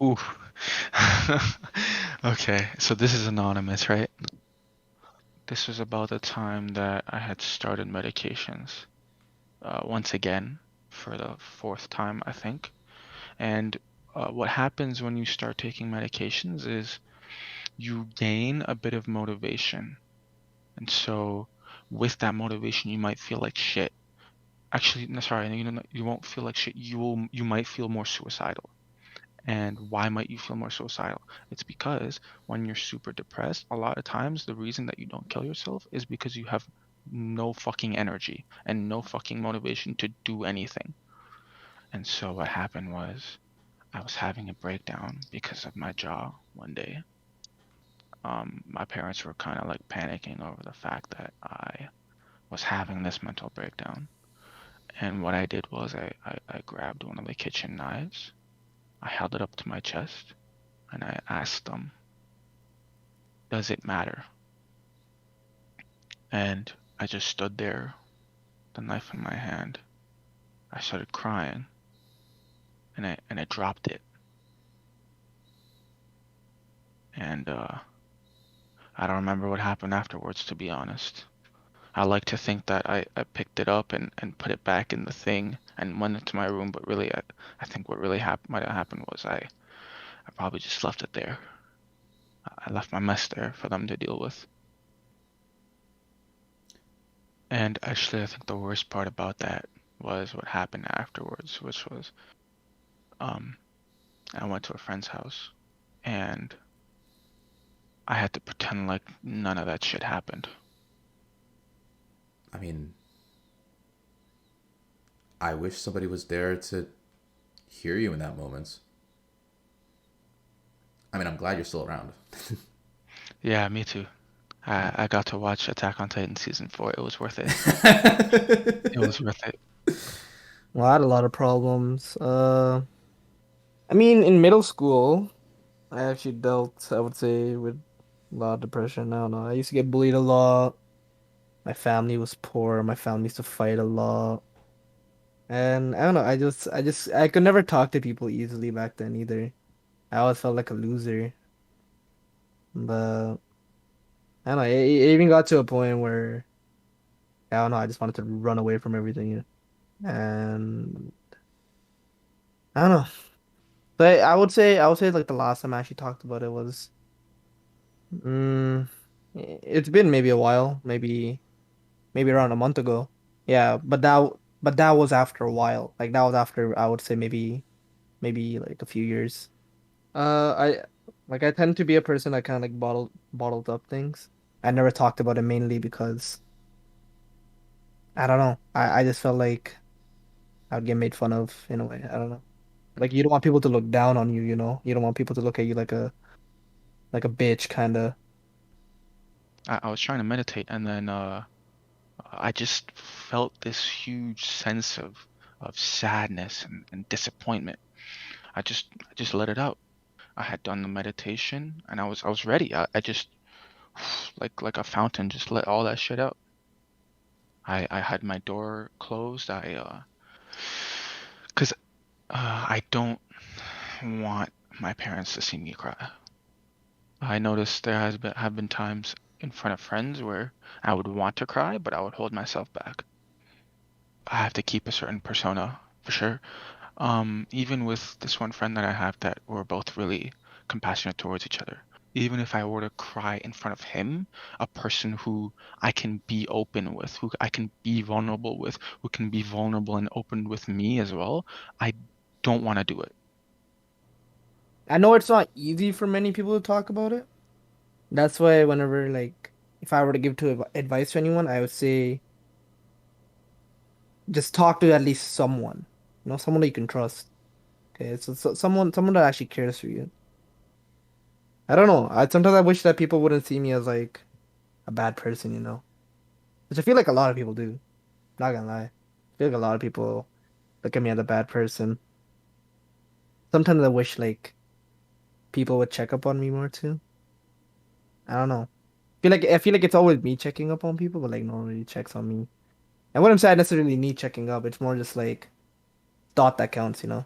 Ooh. Okay, so this is anonymous, right? This was about the time that I had started medications, once again, for the fourth time, I think. And what happens when you start taking medications is you gain a bit of motivation. And so with that motivation, you might feel like shit. Actually, no, sorry, you won't feel like shit. You might feel more suicidal. And why might you feel more suicidal? It's because when you're super depressed, a lot of times the reason that you don't kill yourself is because you have no fucking energy and no fucking motivation to do anything. And so what happened was I was having a breakdown because of my jaw one day. My parents were kind of like panicking over the fact that I was having this mental breakdown. And what I did was I grabbed one of the kitchen knives, I held it up to my chest, and I asked them, does it matter? And I just stood there, the knife in my hand. I started crying, and I dropped it. And I don't remember what happened afterwards, to be honest. I like to think that I picked it up and put it back in the thing and went into my room, but really, I think what really might have happened was I probably just left it there. I left my mess there for them to deal with. And actually, I think the worst part about that was what happened afterwards, which was um, I went to a friend's house and I had to pretend like none of that shit happened. I mean, I wish somebody was there to hear you in that moment. I mean, I'm glad you're still around. Yeah, me too. I got to watch Attack on Titan season 4. It was worth it. It was worth it. Well, I had a lot of problems. I mean, in middle school, I actually dealt, I would say, with a lot of depression. I don't know. I used to get bullied a lot. My family was poor. My family used to fight a lot. And I don't know. I could never talk to people easily back then either. I always felt like a loser. But I don't know. It even got to a point where I don't know. I just wanted to run away from everything. And I don't know. But I would say like the last time I actually talked about it was mm, it's been maybe a while, maybe around a month ago. Yeah, but that was after a while. Like that was after I would say maybe like a few years. I tend to be a person that kind of like bottled up things. I never talked about it mainly because I don't know. I just felt like I would get made fun of in a way. I don't know. Like you don't want people to look down on you, you know? You don't want people to look at you like a bitch kind of. I was trying to meditate and then I just felt this huge sense of sadness and disappointment. I just let it out. I had done the meditation and I was ready. I just like a fountain just let all that shit out. I had my door closed. I 'cause I don't want my parents to see me cry. I noticed there have been times in front of friends where I would want to cry, but I would hold myself back. I have to keep a certain persona for sure. Even with this one friend that I have that we're both really compassionate towards each other. Even if I were to cry in front of him, a person who I can be open with, who I can be vulnerable with, who can be vulnerable and open with me as well, I don't want to do it. I know it's not easy for many people to talk about it. That's why whenever like if I were to give to advice to anyone, I would say just talk to at least someone. You know, someone that you can trust. Okay, so someone that actually cares for you. I don't know. I sometimes I wish that people wouldn't see me as like a bad person, you know. Which I feel like a lot of people do. Not gonna lie. I feel like a lot of people look at me as a bad person. Sometimes I wish like people would check up on me more too. I don't know. I feel like it's always me checking up on people, but like no one really checks on me. I wouldn't say I necessarily need checking up. It's more just like thought that counts, you know?